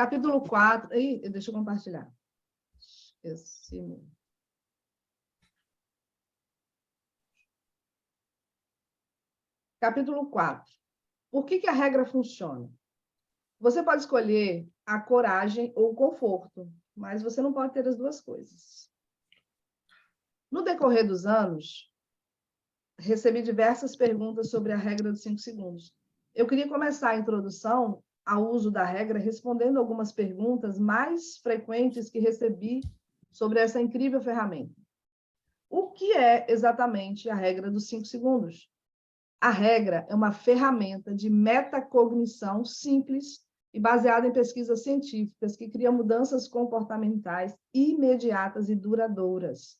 Capítulo 4. Ih, deixa eu compartilhar. Esqueci. Capítulo 4. Por que a regra funciona? Você pode escolher a coragem ou o conforto, mas você não pode ter as duas coisas. No decorrer dos anos, recebi diversas perguntas sobre a regra dos 5 segundos. Eu queria começar a introdução ao uso da regra respondendo algumas perguntas mais frequentes que recebi sobre essa incrível ferramenta. O que é exatamente a regra dos 5 segundos? A regra é uma ferramenta de metacognição simples e baseada em pesquisas científicas que cria mudanças comportamentais imediatas e duradouras.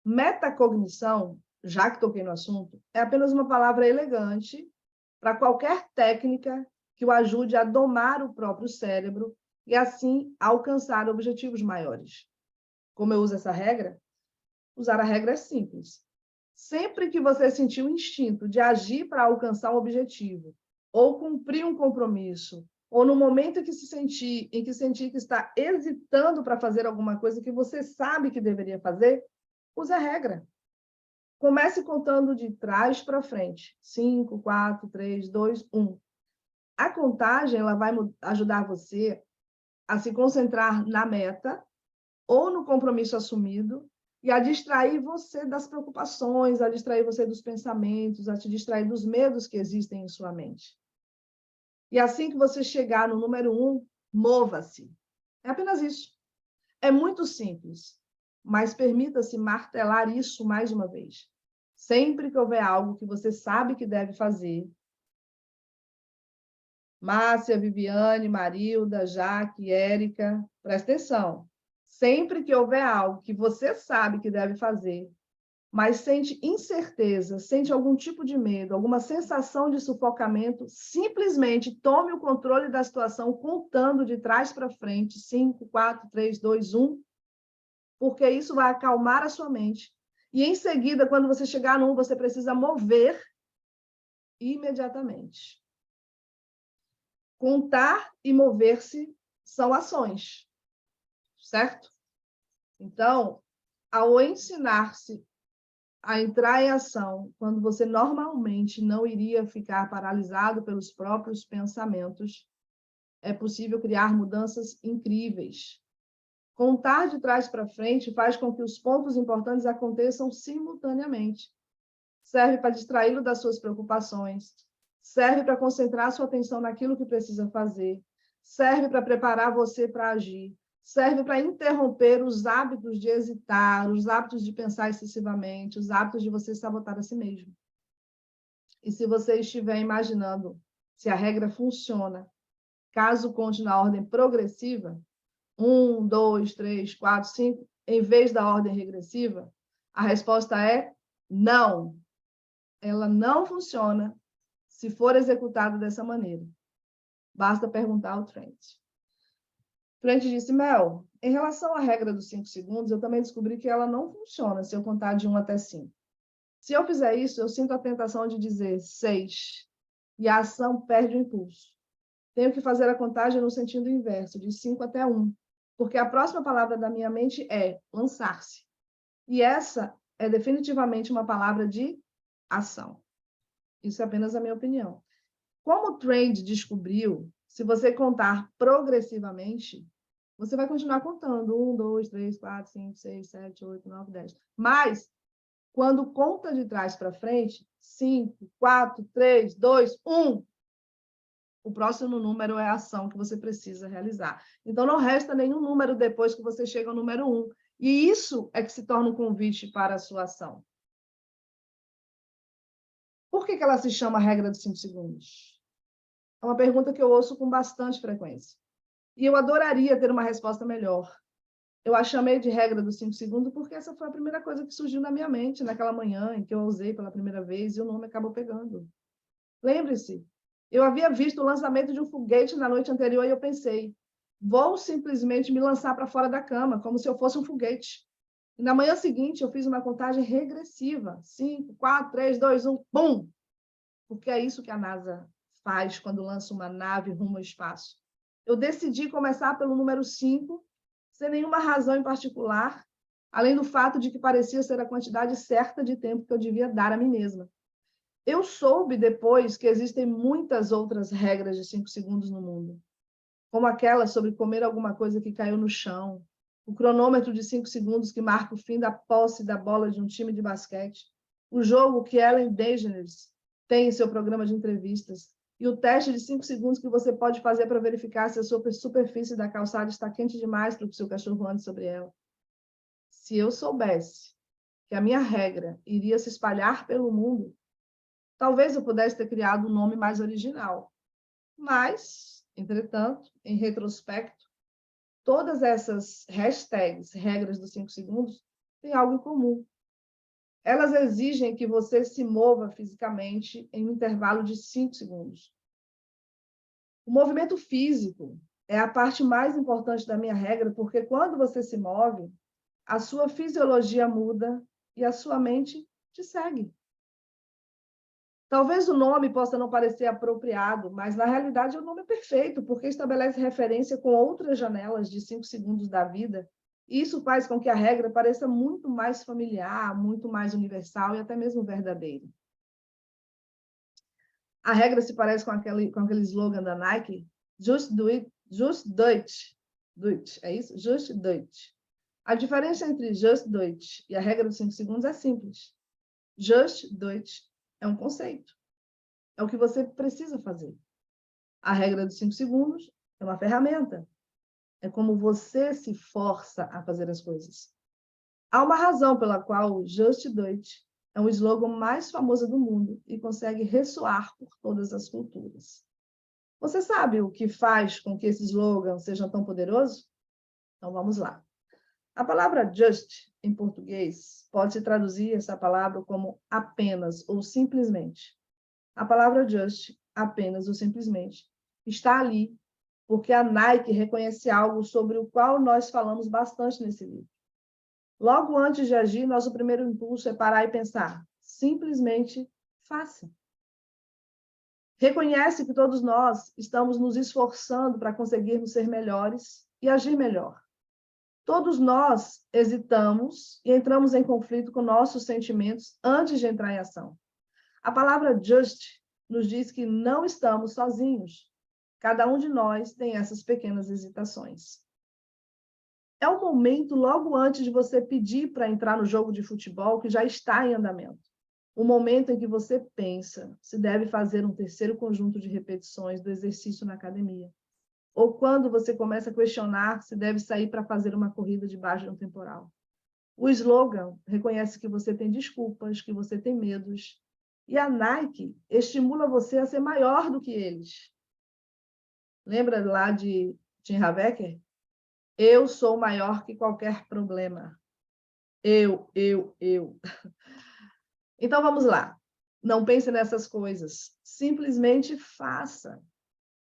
Metacognição, já que toquei no assunto, é apenas uma palavra elegante para qualquer técnica que o ajude a domar o próprio cérebro e, assim, alcançar objetivos maiores. Como eu uso essa regra? Usar a regra é simples. Sempre que você sentir o instinto de agir para alcançar um objetivo, ou cumprir um compromisso, ou no momento em que sentir que está hesitando para fazer alguma coisa que você sabe que deveria fazer, use a regra. Comece contando de trás para frente. 5, 4, 3, 2, 1. A contagem ela vai ajudar você a se concentrar na meta ou no compromisso assumido e a distrair você das preocupações, a distrair você dos pensamentos, a te distrair dos medos que existem em sua mente. E assim que você chegar no número 1, mova-se. É apenas isso. É muito simples, mas permita-se martelar isso mais uma vez. Sempre que houver algo que você sabe que deve fazer, Márcia, Viviane, Marilda, Jaque, Érica, presta atenção. Sempre que houver algo que você sabe que deve fazer, mas sente incerteza, sente algum tipo de medo, alguma sensação de sufocamento, simplesmente tome o controle da situação contando de trás para frente, 5, 4, 3, 2, 1, porque isso vai acalmar a sua mente. E em seguida, quando você chegar no 1, você precisa mover imediatamente. Contar e mover-se são ações, certo? Então, ao ensinar-se a entrar em ação, quando você normalmente não iria ficar paralisado pelos próprios pensamentos, é possível criar mudanças incríveis. Contar de trás para frente faz com que os pontos importantes aconteçam simultaneamente. Serve para distraí-lo das suas preocupações, serve para concentrar sua atenção naquilo que precisa fazer, serve para preparar você para agir, serve para interromper os hábitos de hesitar, os hábitos de pensar excessivamente, os hábitos de você sabotar a si mesmo. E se você estiver imaginando se a regra funciona, caso conte na ordem progressiva, 1, 2, 3, 4, 5, em vez da ordem regressiva, a resposta é não. Ela não funciona se for executada dessa maneira. Basta perguntar ao Trent. Trent disse, Mel, em relação à regra dos 5 segundos, eu também descobri que ela não funciona se eu contar de 1 até 5. Se eu fizer isso, eu sinto a tentação de dizer 6 e a ação perde o impulso. Tenho que fazer a contagem no sentido inverso, de 5 até 1, porque a próxima palavra da minha mente é lançar-se. E essa é definitivamente uma palavra de ação. Isso é apenas a minha opinião. Como o Trent descobriu, se você contar progressivamente, você vai continuar contando 1, 2, 3, 4, 5, 6, 7, 8, 9, 10. Mas, quando conta de trás para frente, 5, 4, 3, 2, 1, o próximo número é a ação que você precisa realizar. Então, não resta nenhum número depois que você chega ao número 1. E isso é que se torna um convite para a sua ação. Por que ela se chama regra dos 5 segundos? É uma pergunta que eu ouço com bastante frequência. E eu adoraria ter uma resposta melhor. Eu a chamei de regra dos 5 segundos porque essa foi a primeira coisa que surgiu na minha mente naquela manhã em que eu usei pela primeira vez e o nome acabou pegando. Lembre-se, eu havia visto o lançamento de um foguete na noite anterior e eu pensei, vou simplesmente me lançar para fora da cama, como se eu fosse um foguete. E na manhã seguinte, eu fiz uma contagem regressiva. 5, 4, 3, 2, 1, bum! Porque é isso que a NASA faz quando lança uma nave rumo ao espaço. Eu decidi começar pelo número 5, sem nenhuma razão em particular, além do fato de que parecia ser a quantidade certa de tempo que eu devia dar a mim mesma. Eu soube depois que existem muitas outras regras de 5 segundos no mundo, como aquela sobre comer alguma coisa que caiu no chão, o cronômetro de 5 segundos que marca o fim da posse da bola de um time de basquete, o jogo que Ellen DeGeneres tem em seu programa de entrevistas, e o teste de 5 segundos que você pode fazer para verificar se a sua superfície da calçada está quente demais para que o seu cachorro ande sobre ela. Se eu soubesse que a minha regra iria se espalhar pelo mundo, talvez eu pudesse ter criado um nome mais original. Mas, entretanto, em retrospecto, todas essas hashtags, regras dos 5 segundos, têm algo em comum. Elas exigem que você se mova fisicamente em um intervalo de 5 segundos. O movimento físico é a parte mais importante da minha regra, porque quando você se move, a sua fisiologia muda e a sua mente te segue. Talvez o nome possa não parecer apropriado, mas na realidade é o nome perfeito, porque estabelece referência com outras janelas de 5 segundos da vida. E isso faz com que a regra pareça muito mais familiar, muito mais universal e até mesmo verdadeira. A regra se parece com aquele slogan da Nike, Just do it, do it, é isso? Just do it. A diferença entre just do it e a regra dos 5 segundos é simples. Just do it é um conceito. É o que você precisa fazer. A regra dos 5 segundos é uma ferramenta. É como você se força a fazer as coisas. Há uma razão pela qual o Just Do It é o slogan mais famoso do mundo e consegue ressoar por todas as culturas. Você sabe o que faz com que esse slogan seja tão poderoso? Então vamos lá. A palavra just, em português, pode-se traduzir essa palavra como apenas ou simplesmente. A palavra just, apenas ou simplesmente, está ali porque a Nike reconhece algo sobre o qual nós falamos bastante nesse livro. Logo antes de agir, nosso primeiro impulso é parar e pensar. Simplesmente faça. Reconhece que todos nós estamos nos esforçando para conseguirmos ser melhores e agir melhor. Todos nós hesitamos e entramos em conflito com nossos sentimentos antes de entrar em ação. A palavra just nos diz que não estamos sozinhos. Cada um de nós tem essas pequenas hesitações. É o momento logo antes de você pedir para entrar no jogo de futebol que já está em andamento. O momento em que você pensa se deve fazer um terceiro conjunto de repetições do exercício na academia. Ou quando você começa a questionar se deve sair para fazer uma corrida debaixo de um temporal. O slogan reconhece que você tem desculpas, que você tem medos. E a Nike estimula você a ser maior do que eles. Lembra lá de Tim Habecker? Eu sou maior que qualquer problema. Eu. Então, vamos lá. Não pense nessas coisas. Simplesmente faça.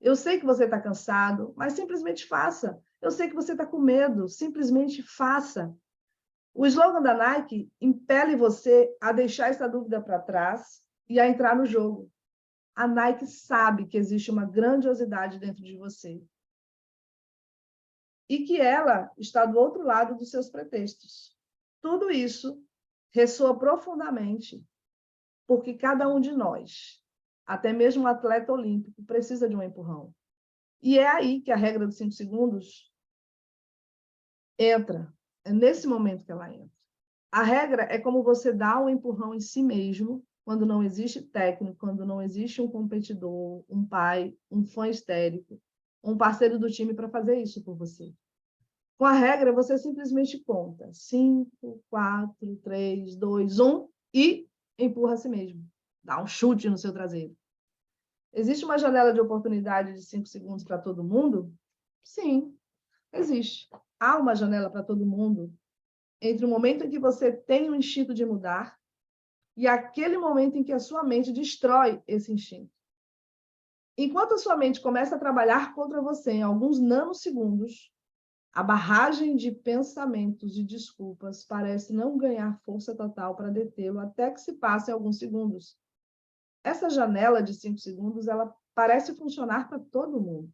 Eu sei que você está cansado, mas simplesmente faça. Eu sei que você está com medo, simplesmente faça. O slogan da Nike impele você a deixar essa dúvida para trás e a entrar no jogo. A Nike sabe que existe uma grandiosidade dentro de você e que ela está do outro lado dos seus pretextos. Tudo isso ressoa profundamente, porque cada um de nós, até mesmo um atleta olímpico, precisa de um empurrão. E é aí que a regra dos 5 segundos entra. É nesse momento que ela entra. A regra é como você dá um empurrão em si mesmo, quando não existe técnico, quando não existe um competidor, um pai, um fã histérico, um parceiro do time para fazer isso por você. Com a regra, você simplesmente conta 5, 4, 3, 2, 1 e empurra a si mesmo. Dá um chute no seu traseiro. Existe uma janela de oportunidade de 5 segundos para todo mundo? Sim, existe. Há uma janela para todo mundo entre o momento em que você tem o instinto de mudar e aquele momento em que a sua mente destrói esse instinto. Enquanto a sua mente começa a trabalhar contra você em alguns nanosegundos, a barragem de pensamentos e desculpas parece não ganhar força total para detê-lo até que se passem alguns segundos. Essa janela de 5 segundos, ela parece funcionar para todo mundo.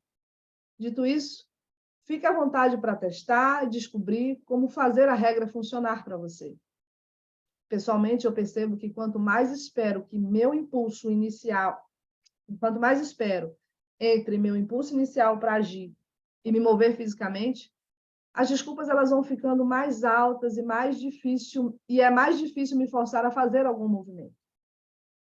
Dito isso, fique à vontade para testar e descobrir como fazer a regra funcionar para você. Pessoalmente, eu percebo que quanto mais espero que meu impulso inicial, quanto mais espero entre meu impulso inicial para agir e me mover fisicamente, as desculpas elas vão ficando mais altas e é mais difícil me forçar a fazer algum movimento.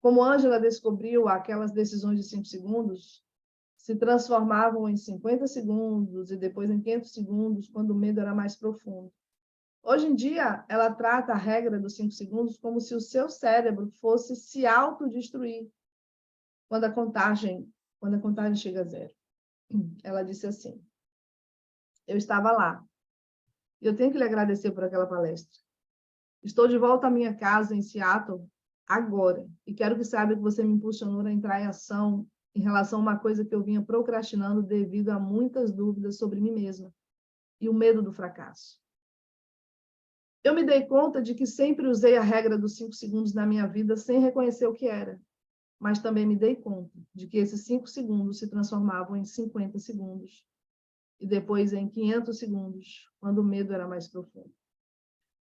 Como Ângela descobriu, aquelas decisões de 5 segundos se transformavam em 50 segundos e depois em 500 segundos, quando o medo era mais profundo. Hoje em dia, ela trata a regra dos 5 segundos como se o seu cérebro fosse se autodestruir quando a contagem chega a zero. Ela disse assim: eu estava lá. E eu tenho que lhe agradecer por aquela palestra. Estou de volta à minha casa em Seattle agora e quero que saiba que você me impulsionou a entrar em ação em relação a uma coisa que eu vinha procrastinando devido a muitas dúvidas sobre mim mesma e o medo do fracasso. Eu me dei conta de que sempre usei a regra dos 5 segundos na minha vida sem reconhecer o que era, mas também me dei conta de que esses 5 segundos se transformavam em 50 segundos e depois em 500 segundos, quando o medo era mais profundo.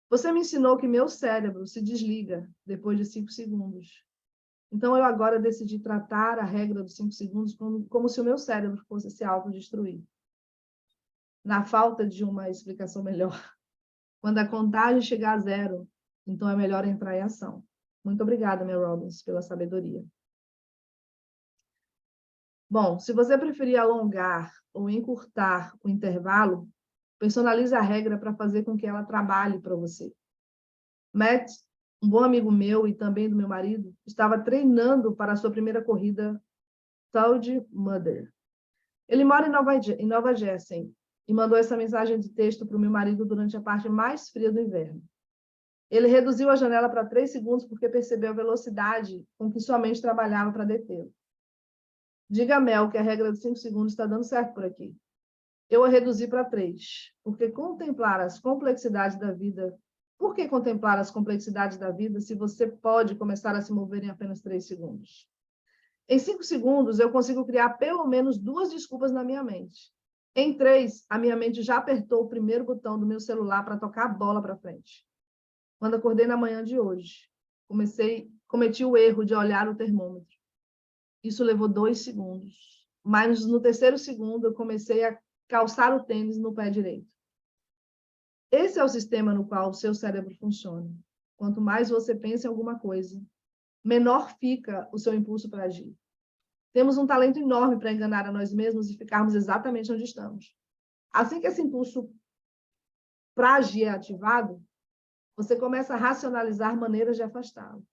Você me ensinou que meu cérebro se desliga depois de 5 segundos. Então, eu agora decidi tratar a regra dos 5 segundos como se o meu cérebro fosse se autodestruir. Na falta de uma explicação melhor, quando a contagem chegar a zero, então é melhor entrar em ação. Muito obrigada, Mel Robbins, pela sabedoria. Bom, se você preferir alongar ou encurtar o intervalo, personalize a regra para fazer com que ela trabalhe para você. Matt, um bom amigo meu e também do meu marido, estava treinando para a sua primeira corrida Toad Mother. Ele mora em Nova Jersey e mandou essa mensagem de texto para o meu marido durante a parte mais fria do inverno. Ele reduziu a janela para 3 segundos porque percebeu a velocidade com que sua mente trabalhava para detê-lo. Diga a Mel que a regra de 5 segundos está dando certo por aqui. Eu a reduzi para 3, porque contemplar as complexidades da vida... Por que contemplar as complexidades da vida se você pode começar a se mover em apenas 3 segundos? Em 5 segundos, eu consigo criar pelo menos 2 desculpas na minha mente. Em 3, a minha mente já apertou o primeiro botão do meu celular para tocar a bola para frente. Quando acordei na manhã de hoje, cometi o erro de olhar o termômetro. Isso levou 2 segundos. Mas no terceiro segundo, eu comecei a calçar o tênis no pé direito. Esse é o sistema no qual o seu cérebro funciona. Quanto mais você pensa em alguma coisa, menor fica o seu impulso para agir. Temos um talento enorme para enganar a nós mesmos e ficarmos exatamente onde estamos. Assim que esse impulso para agir é ativado, você começa a racionalizar maneiras de afastá-lo.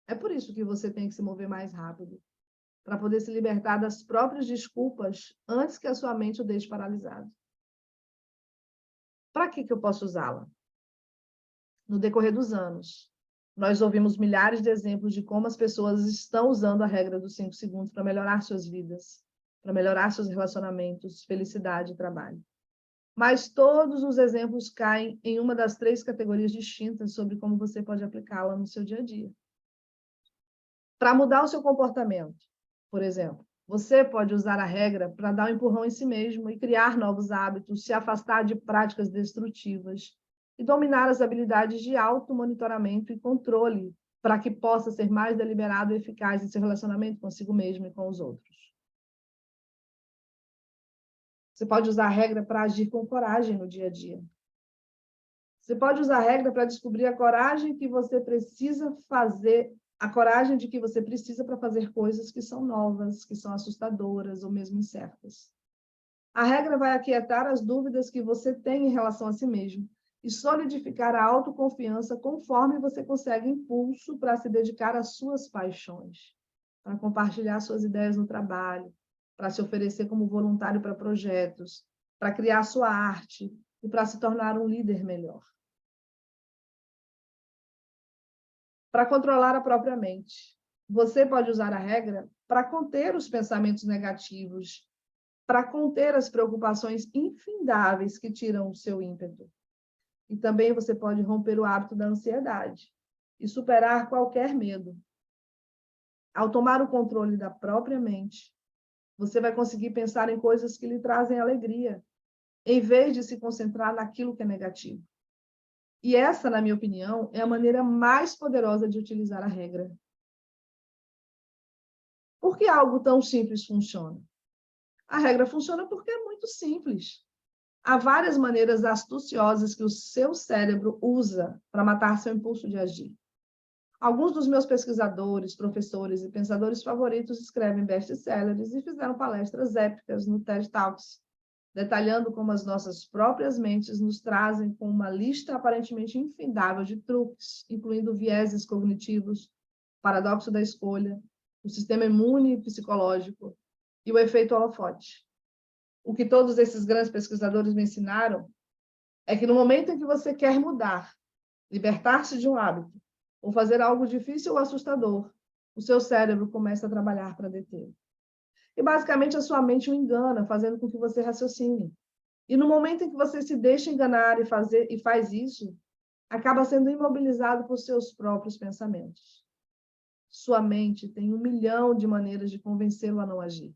É por isso que você tem que se mover mais rápido, para poder se libertar das próprias desculpas antes que a sua mente o deixe paralisado. Para que eu posso usá-la? No decorrer dos anos, nós ouvimos milhares de exemplos de como as pessoas estão usando a regra dos 5 segundos para melhorar suas vidas, para melhorar seus relacionamentos, felicidade e trabalho. Mas todos os exemplos caem em uma das 3 categorias distintas sobre como você pode aplicá-la no seu dia a dia. Para mudar o seu comportamento, por exemplo, você pode usar a regra para dar um empurrão em si mesmo e criar novos hábitos, se afastar de práticas destrutivas e dominar as habilidades de automonitoramento e controle para que possa ser mais deliberado e eficaz em seu relacionamento consigo mesmo e com os outros. Você pode usar a regra para agir com coragem no dia a dia. Você pode usar a regra para descobrir a coragem que você precisa fazer, a coragem de que você precisa para fazer coisas que são novas, que são assustadoras ou mesmo incertas. A regra vai aquietar as dúvidas que você tem em relação a si mesmo e solidificar a autoconfiança conforme você consegue impulso para se dedicar às suas paixões, para compartilhar suas ideias no trabalho, para se oferecer como voluntário para projetos, para criar sua arte e para se tornar um líder melhor. Para controlar a própria mente. Você pode usar a regra para conter os pensamentos negativos, para conter as preocupações infindáveis que tiram o seu ímpeto. E também você pode romper o hábito da ansiedade e superar qualquer medo. Ao tomar o controle da própria mente, Você vai conseguir pensar em coisas que lhe trazem alegria, em vez de se concentrar naquilo que é negativo. E essa, na minha opinião, é a maneira mais poderosa de utilizar a regra. Por que algo tão simples funciona? A regra funciona porque é muito simples. Há várias maneiras astuciosas que o seu cérebro usa para matar seu impulso de agir. Alguns dos meus pesquisadores, professores e pensadores favoritos escrevem best-sellers e fizeram palestras épicas no TED Talks, detalhando como as nossas próprias mentes nos trazem com uma lista aparentemente infindável de truques, incluindo vieses cognitivos, paradoxo da escolha, o sistema imune psicológico e o efeito holofote. O que todos esses grandes pesquisadores me ensinaram é que no momento em que você quer mudar, libertar-se de um hábito, ou fazer algo difícil ou assustador, o seu cérebro começa a trabalhar para detê-lo. E basicamente a sua mente o engana, fazendo com que você raciocine. E no momento em que você se deixa enganar e faz isso, acaba sendo imobilizado por seus próprios pensamentos. Sua mente tem 1 milhão de maneiras de convencê-lo a não agir.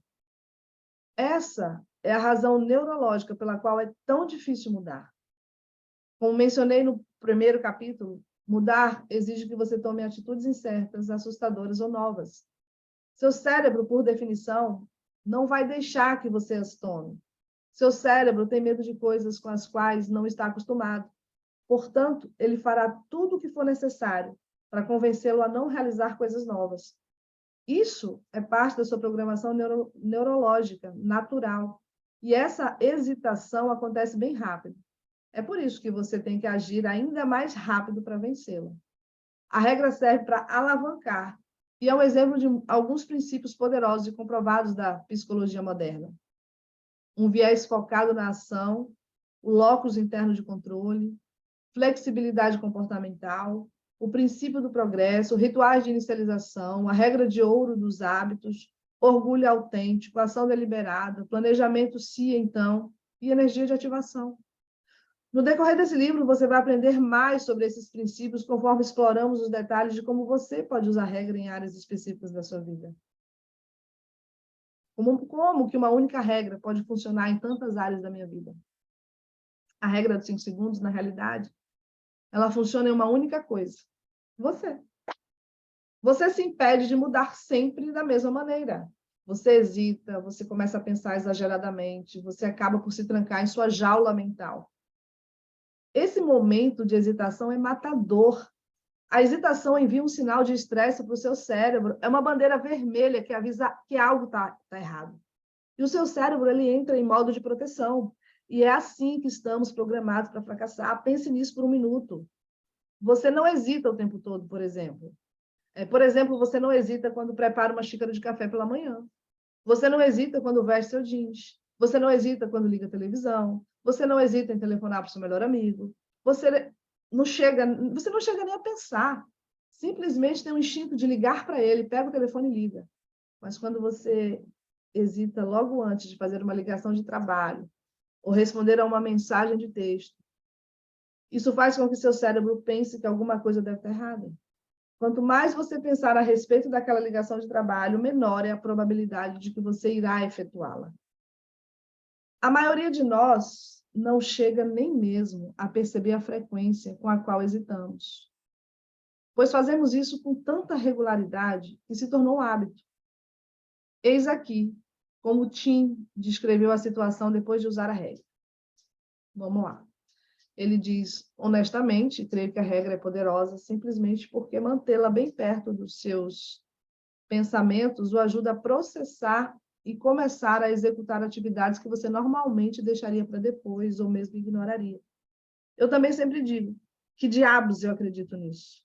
Essa é a razão neurológica pela qual é tão difícil mudar. Como mencionei no primeiro capítulo, mudar exige que você tome atitudes incertas, assustadoras ou novas. Seu cérebro, por definição, não vai deixar que você as tome. Seu cérebro tem medo de coisas com as quais não está acostumado. Portanto, ele fará tudo o que for necessário para convencê-lo a não realizar coisas novas. Isso é parte da sua programação neurológica, natural. E essa hesitação acontece bem rápido. É por isso que você tem que agir ainda mais rápido para vencê-la. A regra serve para alavancar, e é um exemplo de alguns princípios poderosos e comprovados da psicologia moderna. Um viés focado na ação, o locus interno de controle, flexibilidade comportamental, o princípio do progresso, rituais de inicialização, a regra de ouro dos hábitos, orgulho autêntico, ação deliberada, planejamento se então e energia de ativação. No decorrer desse livro, você vai aprender mais sobre esses princípios conforme exploramos os detalhes de como você pode usar a regra em áreas específicas da sua vida. Como que uma única regra pode funcionar em tantas áreas da minha vida? A regra dos 5 segundos, na realidade, ela funciona em uma única coisa. Você. Você se impede de mudar sempre da mesma maneira. Você hesita, você começa a pensar exageradamente, você acaba por se trancar em sua jaula mental. Esse momento de hesitação é matador. A hesitação envia um sinal de estresse para o seu cérebro. É uma bandeira vermelha que avisa que algo está errado. E o seu cérebro ele entra em modo de proteção. E é assim que estamos programados para fracassar. Pense nisso por um minuto. Você não hesita o tempo todo, por exemplo. Por exemplo, você não hesita quando prepara uma xícara de café pela manhã. Você não hesita quando veste seu jeans. Você não hesita quando liga a televisão. Você não hesita em telefonar para o seu melhor amigo. Você não chega nem a pensar. Simplesmente tem um instinto de ligar para ele, pega o telefone e liga. Mas quando você hesita logo antes de fazer uma ligação de trabalho ou responder a uma mensagem de texto, isso faz com que seu cérebro pense que alguma coisa deve estar errada. Quanto mais você pensar a respeito daquela ligação de trabalho, menor é a probabilidade de que você irá efetuá-la. A maioria de nós não chega nem mesmo a perceber a frequência com a qual hesitamos, pois fazemos isso com tanta regularidade que se tornou um hábito. Eis aqui como Tim descreveu a situação depois de usar a regra. Vamos lá. Ele diz, honestamente, creio que a regra é poderosa simplesmente porque mantê-la bem perto dos seus pensamentos o ajuda a processar e começar a executar atividades que você normalmente deixaria para depois ou mesmo ignoraria. Eu também sempre digo, que diabos eu acredito nisso?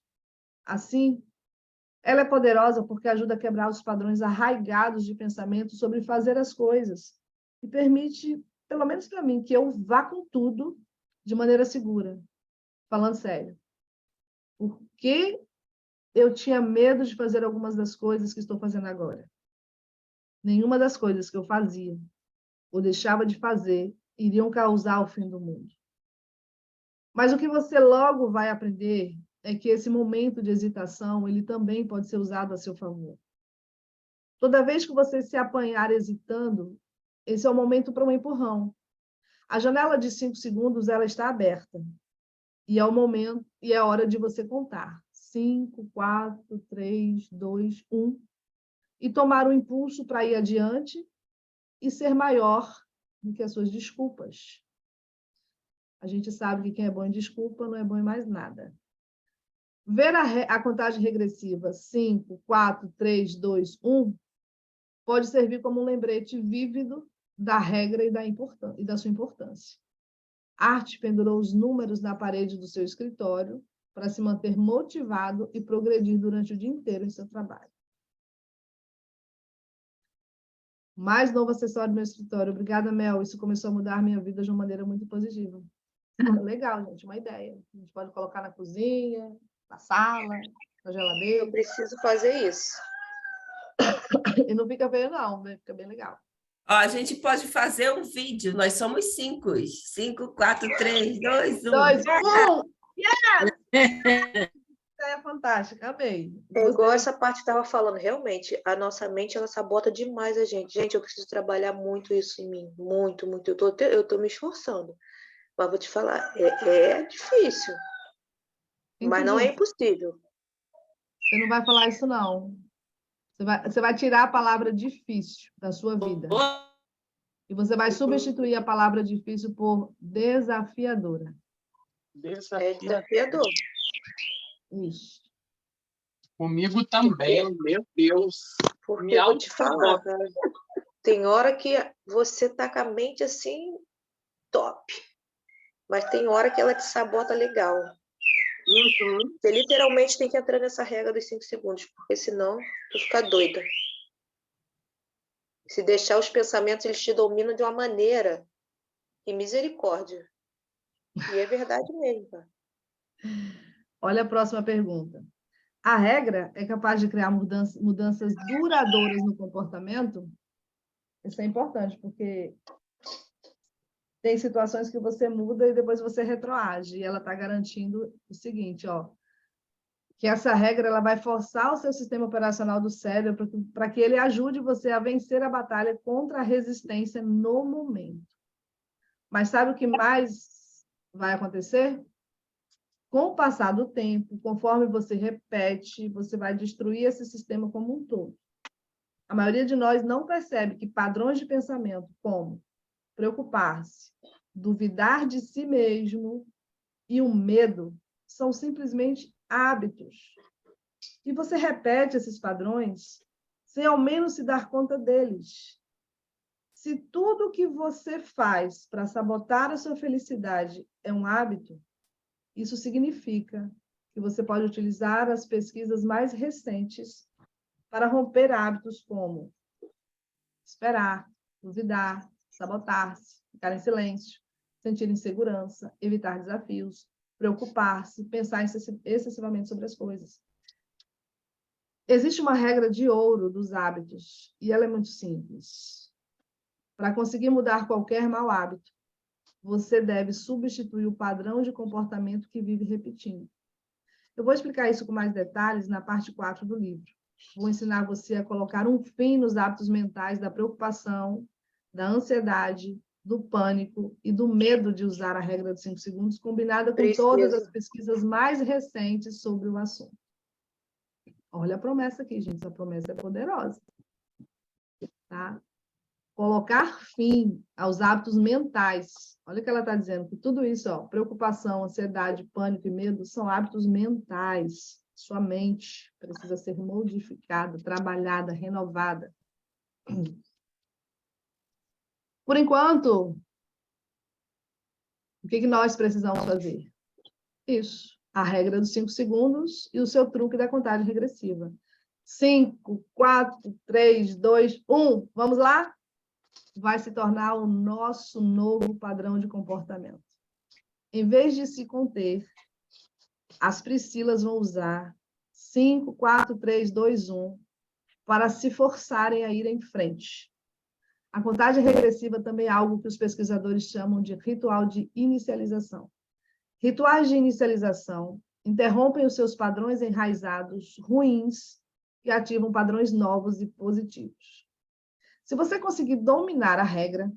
Assim, ela é poderosa porque ajuda a quebrar os padrões arraigados de pensamento sobre fazer as coisas e permite, pelo menos para mim, que eu vá com tudo de maneira segura. Falando sério. Porque eu tinha medo de fazer algumas das coisas que estou fazendo agora. Nenhuma das coisas que eu fazia ou deixava de fazer iriam causar o fim do mundo. Mas o que você logo vai aprender é que esse momento de hesitação, ele também pode ser usado a seu favor. Toda vez que você se apanhar hesitando, esse é o momento para um empurrão. A janela de 5 segundos ela está aberta. E é o momento, e é a hora de você contar. 5, 4, 3, 2, 1. E tomar o impulso para ir adiante e ser maior do que as suas desculpas. A gente sabe que quem é bom em desculpa não é bom em mais nada. Ver a contagem regressiva 5, 4, 3, 2, 1 pode servir como um lembrete vívido da regra e da sua importância. Art pendurou os números na parede do seu escritório para se manter motivado e progredir durante o dia inteiro em seu trabalho. Mais novo acessório do meu escritório. Obrigada, Mel. Isso começou a mudar minha vida de uma maneira muito positiva. Legal, gente, uma ideia. A gente pode colocar na cozinha, na sala, na geladeira. Eu preciso fazer isso. E não fica feio, não, né? Fica bem legal. Ó, a gente pode fazer um vídeo. Nós somos 5. 5, 4, 3, 2, 1. 2, 1! Yes! É fantástica, amei. É igual essa parte que estava falando, realmente, a nossa mente, ela sabota demais a gente. Gente, eu preciso trabalhar muito isso em mim, muito, muito. Eu tô me esforçando, mas vou te falar, é difícil, mas não é impossível. Você não vai falar isso, não. Você vai tirar a palavra difícil da sua vida. E você vai substituir a palavra difícil por desafiadora. É desafiador. Isso. Comigo também, meu Deus. Porque eu vou te falar, cara, tem hora que você tá com a mente assim, top. Mas tem hora que ela te sabota legal. Você literalmente tem que entrar nessa regra dos 5 segundos, porque senão tu fica doida. Se deixar os pensamentos, eles te dominam de uma maneira. E misericórdia. E é verdade mesmo, cara. Olha a próxima pergunta. A regra é capaz de criar mudanças duradouras no comportamento? Isso é importante, porque tem situações que você muda e depois você retroage. E ela está garantindo o seguinte, ó, que essa regra ela vai forçar o seu sistema operacional do cérebro para que ele ajude você a vencer a batalha contra a resistência no momento. Mas sabe o que mais vai acontecer? Com o passar do tempo, conforme você repete, você vai destruir esse sistema como um todo. A maioria de nós não percebe que padrões de pensamento, como preocupar-se, duvidar de si mesmo e o medo, são simplesmente hábitos. E você repete esses padrões sem ao menos se dar conta deles. Se tudo que você faz para sabotar a sua felicidade é um hábito, isso significa que você pode utilizar as pesquisas mais recentes para romper hábitos como esperar, duvidar, sabotar-se, ficar em silêncio, sentir insegurança, evitar desafios, preocupar-se, pensar excessivamente sobre as coisas. Existe uma regra de ouro dos hábitos, e ela é muito simples. Para conseguir mudar qualquer mau hábito, você deve substituir o padrão de comportamento que vive repetindo. Eu vou explicar isso com mais detalhes na parte 4 do livro. Vou ensinar você a colocar um fim nos hábitos mentais da preocupação, da ansiedade, do pânico e do medo de usar a regra dos 5 segundos, combinada com todas as pesquisas mais recentes sobre o assunto. Olha a promessa aqui, gente. Essa promessa é poderosa. Tá? Colocar fim aos hábitos mentais. Olha o que ela está dizendo, que tudo isso, ó, preocupação, ansiedade, pânico e medo, são hábitos mentais. Sua mente precisa ser modificada, trabalhada, renovada. Por enquanto, o que nós precisamos fazer? Isso, a regra dos 5 segundos e o seu truque da contagem regressiva. 5, 4, 3, 2, 1. Vamos lá? Vai se tornar o nosso novo padrão de comportamento. Em vez de se conter, as Priscilas vão usar 5, 4, 3, 2, 1 para se forçarem a ir em frente. A contagem regressiva também é algo que os pesquisadores chamam de ritual de inicialização. Rituais de inicialização interrompem os seus padrões enraizados ruins e ativam padrões novos e positivos. Se você conseguir dominar a regra,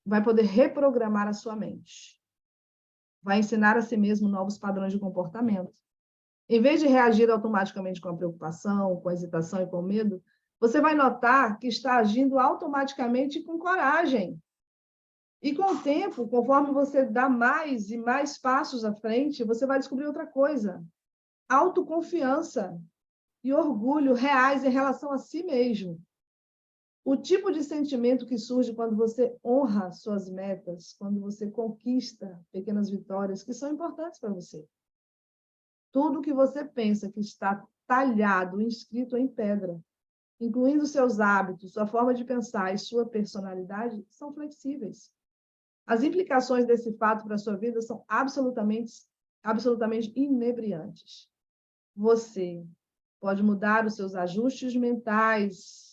vai poder reprogramar a sua mente. Vai ensinar a si mesmo novos padrões de comportamento. Em vez de reagir automaticamente com a preocupação, com a hesitação e com o medo, você vai notar que está agindo automaticamente com coragem. E com o tempo, conforme você dá mais e mais passos à frente, você vai descobrir outra coisa. Autoconfiança e orgulho reais em relação a si mesmo. O tipo de sentimento que surge quando você honra suas metas, quando você conquista pequenas vitórias que são importantes para você. Tudo que você pensa que está talhado, inscrito em pedra, incluindo seus hábitos, sua forma de pensar e sua personalidade, são flexíveis. As implicações desse fato para a sua vida são absolutamente inebriantes. Você pode mudar os seus ajustes mentais,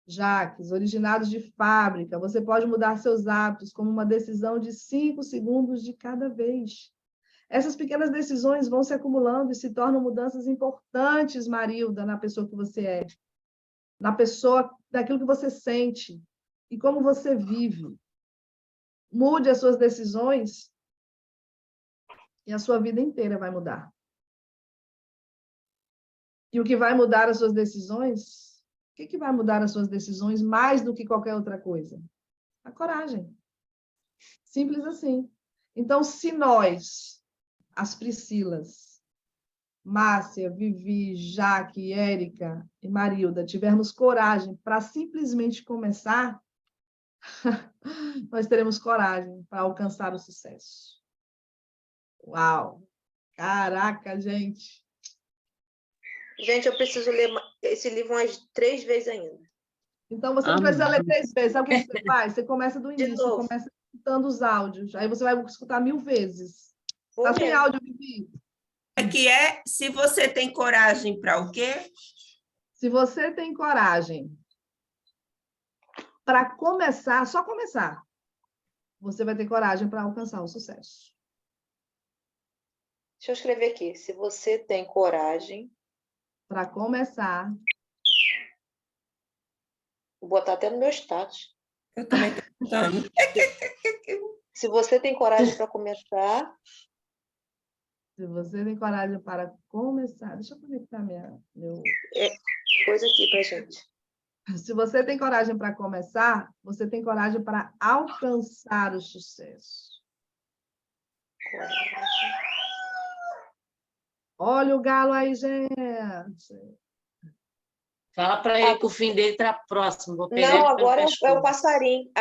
Jaques, originados de fábrica. Você pode mudar seus hábitos como uma decisão de 5 segundos de cada vez. Essas pequenas decisões vão se acumulando e se tornam mudanças importantes, Marilda, na pessoa que você é, na pessoa, daquilo que você sente e como você vive. Mude as suas decisões e a sua vida inteira vai mudar. E o que vai mudar as suas decisões? O que vai mudar as suas decisões mais do que qualquer outra coisa? A coragem. Simples assim. Então, se nós, as Priscilas, Márcia, Vivi, Jaque, Érica e Marilda, tivermos coragem para simplesmente começar, nós teremos coragem para alcançar o sucesso. Uau! Caraca, gente! Gente, eu preciso ler esse livro umas 3 vezes ainda. Então, você não precisa ler 3 vezes. Sabe o que você faz? Você começa do De início, novo. começa escutando os áudios. Aí você vai escutar 1000 vezes. Vou Tá sem mesmo. áudio, Vivi? Que é, se você tem coragem para o quê? Se você tem coragem para começar, só começar, você vai ter coragem para alcançar o sucesso. Deixa eu escrever aqui. Se você tem coragem... Para começar... Vou botar até no meu status. Eu também estou escutando. Se você tem coragem para começar... Se você tem coragem para começar... Deixa eu conectar meu... Coisa aqui para gente. Se você tem coragem para começar, você tem coragem para alcançar o sucesso. Olha o galo aí, gente. Fala para ele que o fim dele está próximo. Vou pegar Não, ele pelo agora é o pescoço. passarinho.